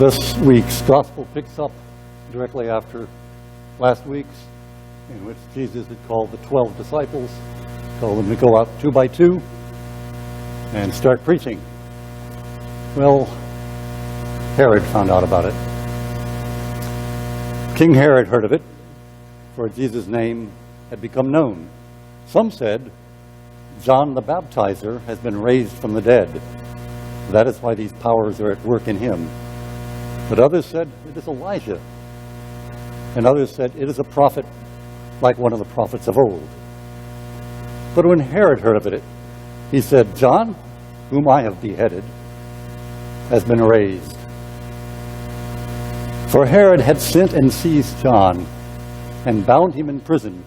This week's gospel picks up directly after last week's, in which Jesus had called the 12 disciples, told them to go out 2 by 2 and start preaching. Well, Herod found out about it. King Herod heard of it, for Jesus' name had become known. Some said, John the Baptizer has been raised from the dead. That is why these powers are at work in him. But others said, it is Elijah. And others said, it is a prophet like one of the prophets of old. But when Herod heard of it, he said, John, whom I have beheaded, has been raised. For Herod had sent and seized John and bound him in prison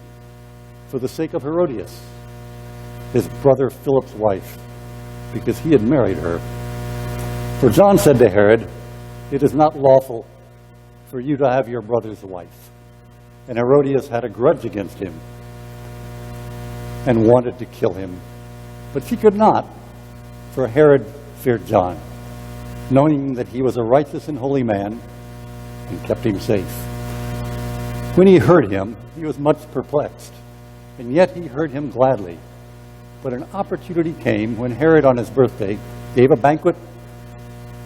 for the sake of Herodias, his brother Philip's wife, because he had married her. For John said to Herod, it is not lawful for you to have your brother's wife. And Herodias had a grudge against him and wanted to kill him. But she could not, for Herod feared John, knowing that he was a righteous and holy man, and kept him safe. When he heard him, he was much perplexed, and yet he heard him gladly. But an opportunity came when Herod on his birthday gave a banquet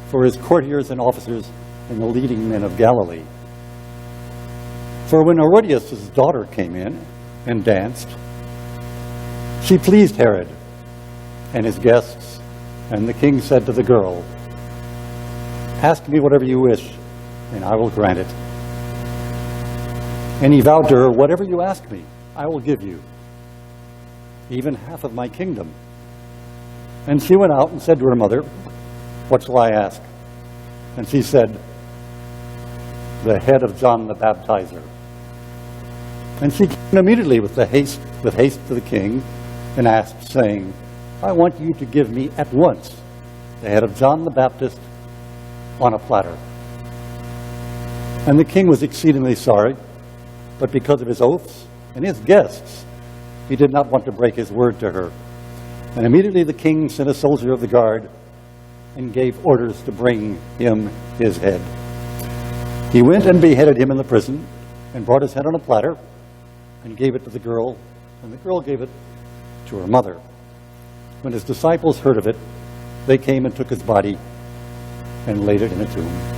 for his courtiers and officers and the leading men of Galilee. For when Herodias' daughter came in and danced, she pleased Herod and his guests, and the king said to the girl, ask me whatever you wish, and I will grant it. And he vowed to her, whatever you ask me, I will give you, even half of my kingdom. And she went out and said to her mother, what shall I ask? And she said, the head of John the Baptizer. And she came immediately with haste to the king and asked, saying, I want you to give me at once the head of John the Baptist on a platter. And the king was exceedingly sorry, but because of his oaths and his guests, he did not want to break his word to her. And immediately the king sent a soldier of the guard and gave orders to bring him his head. He went and beheaded him in the prison and brought his head on a platter and gave it to the girl, and the girl gave it to her mother. When his disciples heard of it, they came and took his body and laid it in a tomb.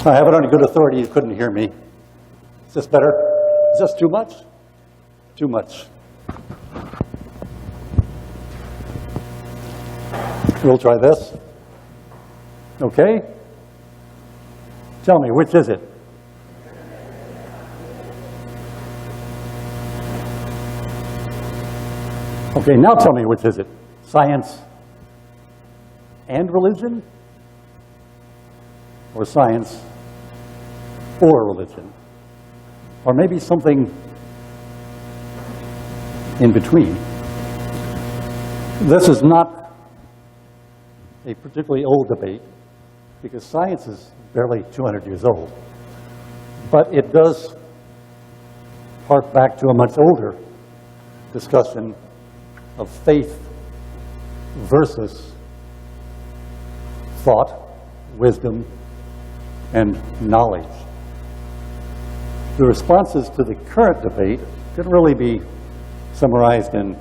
I have it on good authority you couldn't hear me. Is this better? Is this too much? Too much. We'll try this. Okay? Tell me, which is it? Okay, now tell me, which is it? Science and religion? Or science or religion? Or maybe something in between? This is not a particularly old debate, because science is barely 200 years old. But it does hark back to a much older discussion of faith versus thought, wisdom, and knowledge. The responses to the current debate can really be summarized in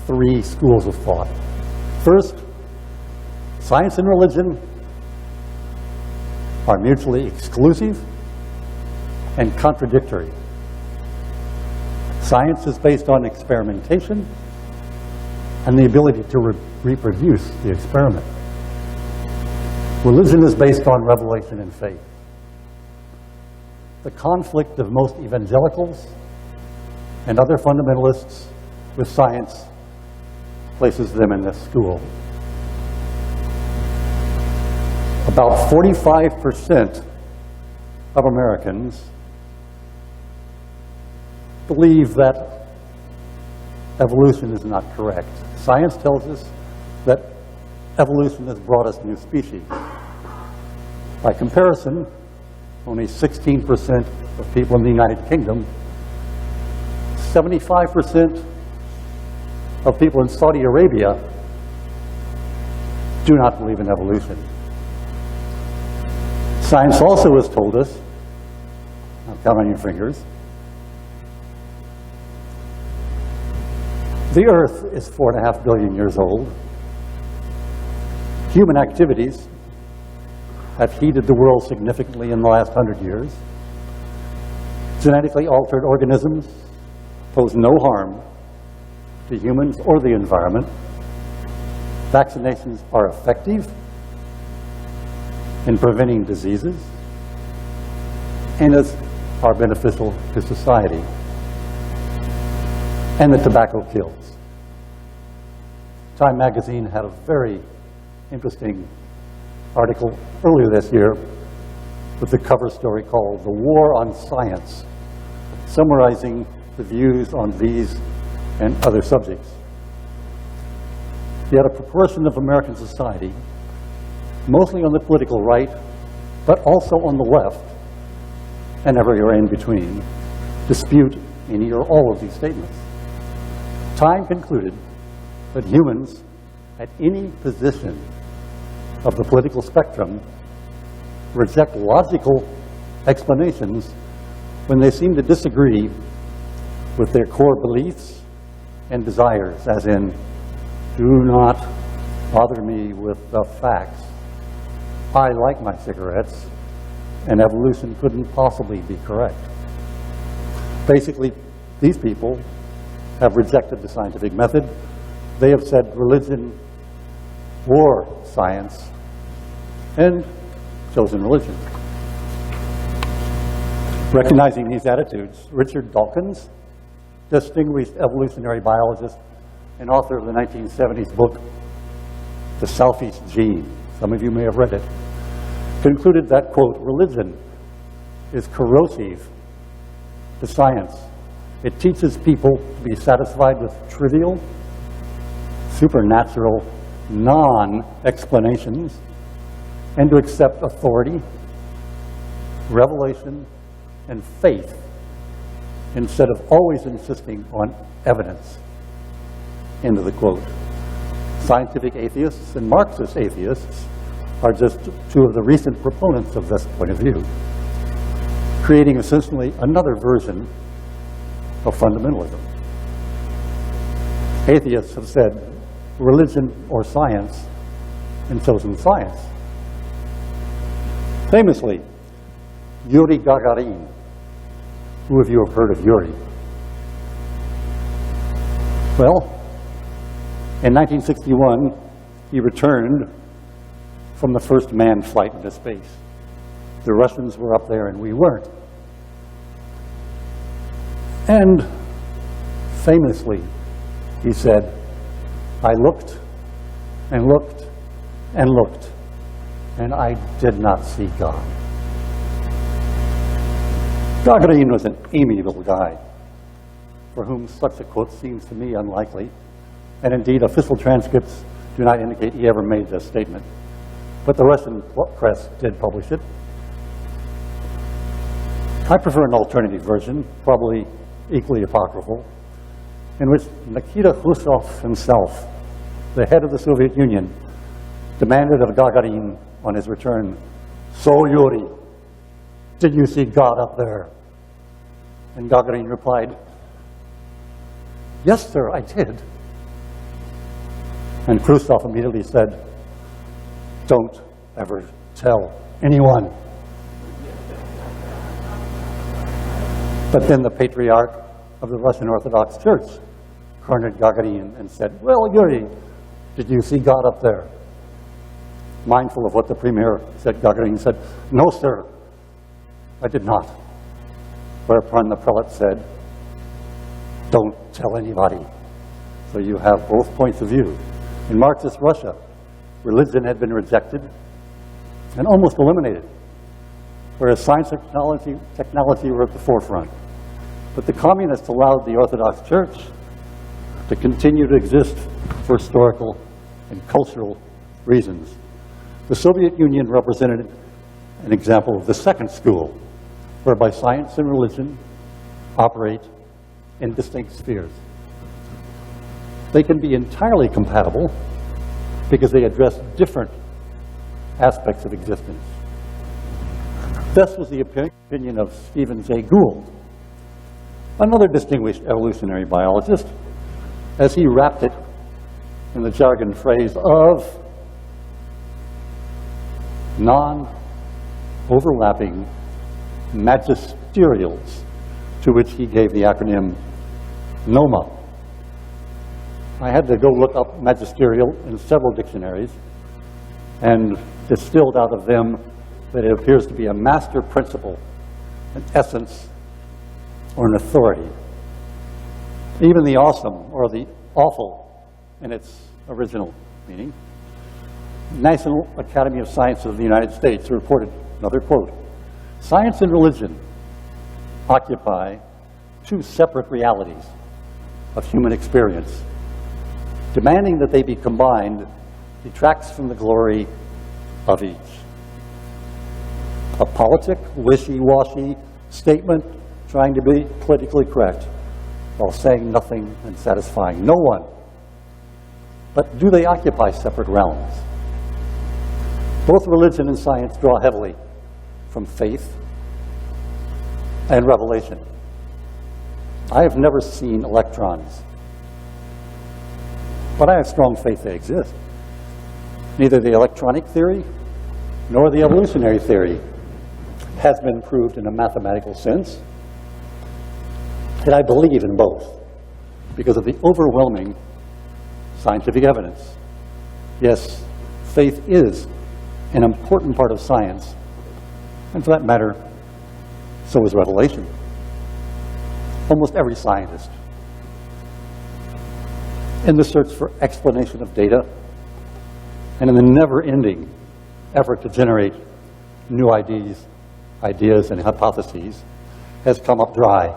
3 schools of thought. First, science and religion are mutually exclusive and contradictory. Science is based on experimentation and the ability to reproduce the experiment. Religion is based on revelation and faith. The conflict of most evangelicals and other fundamentalists with science places them in this school. About 45% of Americans believe that evolution is not correct. Science tells us that evolution has brought us new species. By comparison, only 16% of people in the United Kingdom, 75% of people in Saudi Arabia do not believe in evolution. Science also has told us, I'll count on your fingers, the Earth is 4.5 billion years old. Human activities have heated the world significantly in the last 100 years. Genetically altered organisms pose no harm to humans or the environment. Vaccinations are effective in preventing diseases and are beneficial to society. And the tobacco kills. Time magazine had a very interesting article earlier this year with the cover story called "The War on Science," summarizing the views on these and other subjects. Yet a proportion of American society, mostly on the political right, but also on the left, and everywhere in between, dispute any or all of these statements. Time concluded that humans at any position of the political spectrum reject logical explanations when they seem to disagree with their core beliefs and desires, as in, do not bother me with the facts. I like my cigarettes, and evolution couldn't possibly be correct. Basically, these people have rejected the scientific method. They have said religion or science, and chosen religion. Recognizing these attitudes, Richard Dawkins, distinguished evolutionary biologist and author of the 1970s book, The Selfish Gene, some of you may have read it, concluded that, quote, religion is corrosive to science. It teaches people to be satisfied with trivial, supernatural, non-explanations, and to accept authority, revelation, and faith, instead of always insisting on evidence. End of the quote. Scientific atheists and Marxist atheists are just two of the recent proponents of this point of view, creating essentially another version of fundamentalism. Atheists have said religion or science, and chosen science. Famously, Yuri Gagarin. Who of you have heard of Yuri? Well, in 1961, he returned from the first manned flight into space. The Russians were up there and we weren't. And famously, he said, I looked and looked and looked, and I did not see God. Gagarin was an amiable guy, for whom such a quote seems to me unlikely, and indeed official transcripts do not indicate he ever made this statement. But the Russian press did publish it. I prefer an alternative version, probably equally apocryphal, in which Nikita Khrushchev himself, the head of the Soviet Union, demanded of Gagarin on his return, "So, Yuri, did you see God up there?" And Gagarin replied, "Yes, sir, I did." And Khrushchev immediately said, "Don't ever tell anyone." But then the patriarch of the Russian Orthodox Church cornered Gagarin and said, "Well, Yuri, did you see God up there?" Mindful of what the premier said, Gagarin said, "No, sir, I did not." Whereupon the prelate said, "Don't tell anybody." So you have both points of view. In Marxist Russia, religion had been rejected and almost eliminated, whereas science and technology were at the forefront. But the communists allowed the Orthodox Church to continue to exist for historical and cultural reasons. The Soviet Union represented an example of the second school, whereby science and religion operate in distinct spheres. They can be entirely compatible because they address different aspects of existence. This was the opinion of Stephen Jay Gould, another distinguished evolutionary biologist, as he wrapped it in the jargon phrase of non-overlapping magisterials, to which he gave the acronym NOMA. I had to go look up magisterial in several dictionaries and distilled out of them that it appears to be a master principle, an essence, or an authority. Even the awesome or the awful in its original meaning. National Academy of Sciences of the United States reported, another quote, "Science and religion occupy two separate realities of human experience. Demanding that they be combined detracts from the glory of each." A politic, wishy-washy statement trying to be politically correct while saying nothing and satisfying no one. But do they occupy separate realms? Both religion and science draw heavily from faith and revelation. I have never seen electrons, but I have strong faith they exist. Neither the electronic theory nor the evolutionary theory has been proved in a mathematical sense. And I believe in both because of the overwhelming scientific evidence. Yes, faith is an important part of science, and for that matter, so is revelation. Almost every scientist, in the search for explanation of data and in the never-ending effort to generate new ideas and hypotheses, has come up dry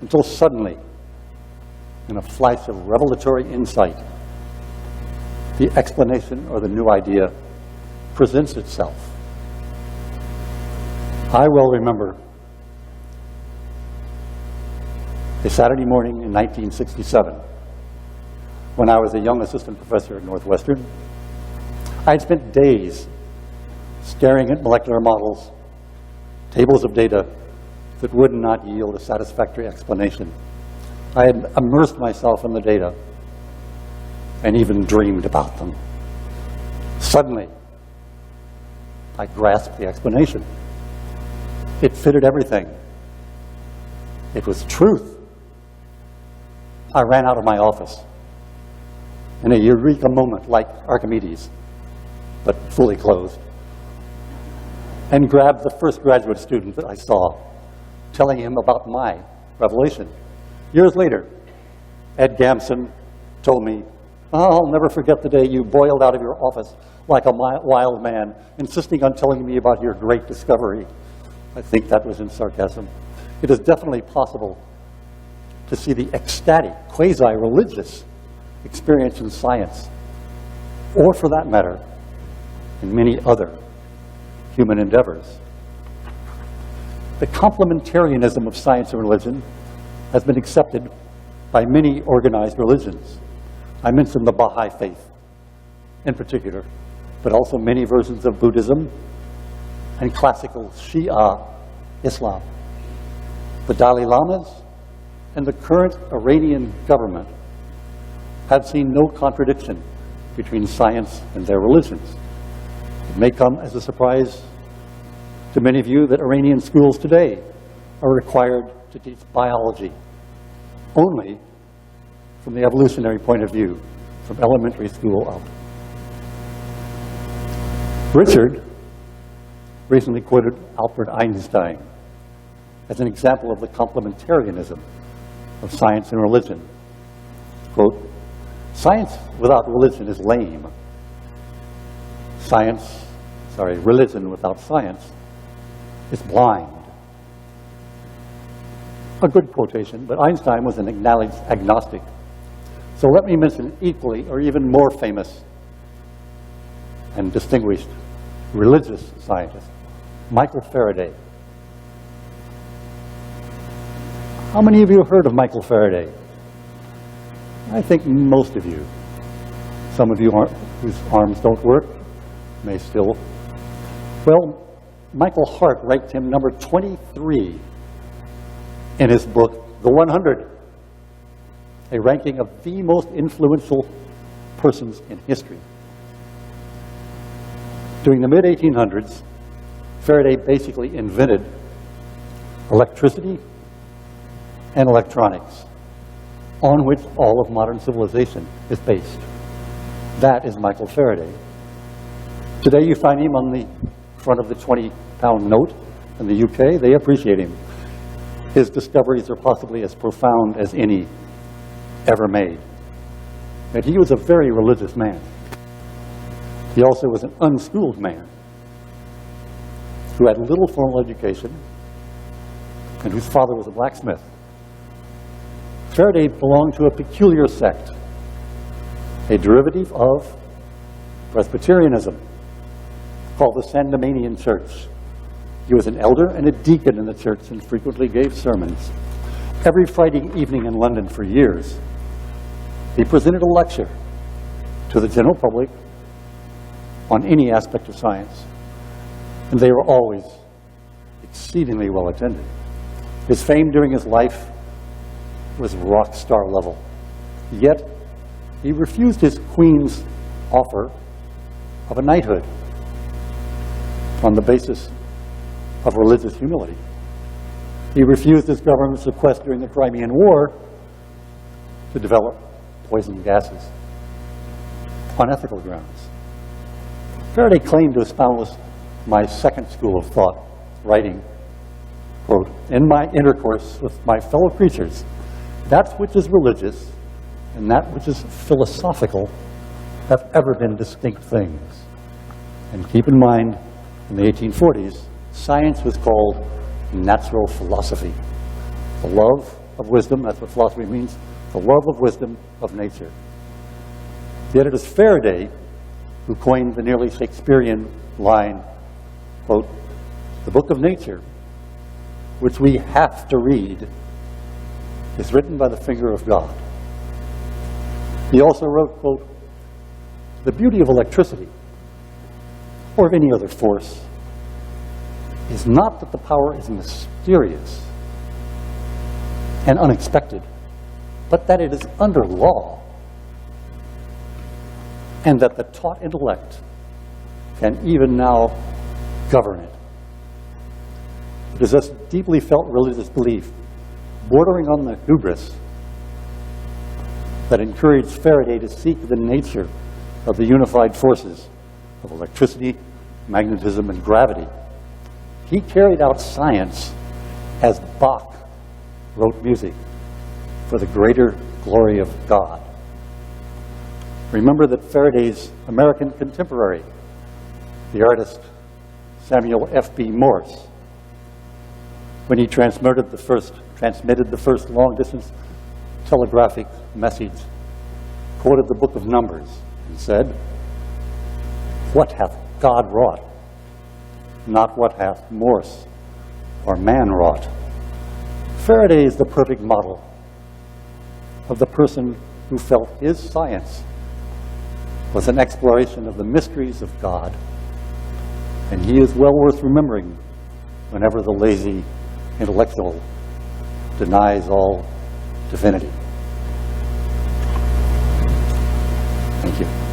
until suddenly, in a flash of revelatory insight, the explanation or the new idea presents itself. I well remember a Saturday morning in 1967 when I was a young assistant professor at Northwestern. I had spent days staring at molecular models, tables of data that would not yield a satisfactory explanation. I had immersed myself in the data and even dreamed about them. Suddenly, I grasped the explanation. It fitted everything. It was truth. I ran out of my office in a eureka moment like Archimedes, but fully closed, and grabbed the first graduate student that I saw, telling him about my revelation. Years later, Ed Gamson told me, "I'll never forget the day you boiled out of your office like a wild man, insisting on telling me about your great discovery." I think that was in sarcasm. It is definitely possible to see the ecstatic, quasi-religious experience in science, or for that matter, in many other human endeavors. The complementarianism of science and religion has been accepted by many organized religions. I mentioned the Baha'i faith in particular, but also many versions of Buddhism and classical Shia Islam. The Dalai Lamas and the current Iranian government have seen no contradiction between science and their religions. It may come as a surprise to many of you that Iranian schools today are required to teach biology only from the evolutionary point of view, from elementary school up. Richard recently quoted Albert Einstein as an example of the complementarianism of science and religion. Quote, "Science without religion is lame. Religion without science is blind." A good quotation, but Einstein was an acknowledged agnostic. So let me mention an equally or even more famous and distinguished religious scientist, Michael Faraday. How many of you have heard of Michael Faraday? I think most of you. Some of you whose arms don't work may still. Well, Michael Hart ranked him number 23 in his book, The 100, a ranking of the most influential persons in history. During the mid-1800s, Faraday basically invented electricity and electronics, on which all of modern civilization is based. That is Michael Faraday. Today you find him on the front of the 20-pound note in the UK. They appreciate him. His discoveries are possibly as profound as any ever made. And he was a very religious man. He also was an unschooled man who had little formal education and whose father was a blacksmith. Faraday belonged to a peculiar sect, a derivative of Presbyterianism, called the Sandemanian Church. He was an elder and a deacon in the church and frequently gave sermons. Every Friday evening in London for years, he presented a lecture to the general public on any aspect of science, and they were always exceedingly well attended. His fame during his life was rock star level, yet he refused his queen's offer of a knighthood on the basis of religious humility. He refused his government's request during the Crimean War to develop poison gases on ethical grounds. Faraday claimed to espouse my second school of thought, writing, quote, "In my intercourse with my fellow creatures, that which is religious and that which is philosophical have ever been distinct things." And keep in mind, in the 1840s, science was called natural philosophy. The love of wisdom, that's what philosophy means, the love of wisdom of nature. Yet it is Faraday who coined the nearly Shakespearean line, quote, "The book of nature, which we have to read, is written by the finger of God." He also wrote, quote, "The beauty of electricity, or of any other force, is not that the power is mysterious and unexpected, but that it is under law, and that the taught intellect can even now govern it." It is this deeply felt religious belief, bordering on the hubris, that encouraged Faraday to seek the nature of the unified forces of electricity, magnetism, and gravity. He carried out science as Bach wrote music for the greater glory of God. Remember that Faraday's American contemporary, the artist Samuel F.B. Morse, when he transmitted the first long-distance telegraphic message, quoted the book of Numbers and said, "What hath God wrought? Not what hath Morse or man wrought." Faraday is the perfect model of the person who felt his science was an exploration of the mysteries of God, and he is well worth remembering whenever the lazy intellectual denies all divinity. Thank you.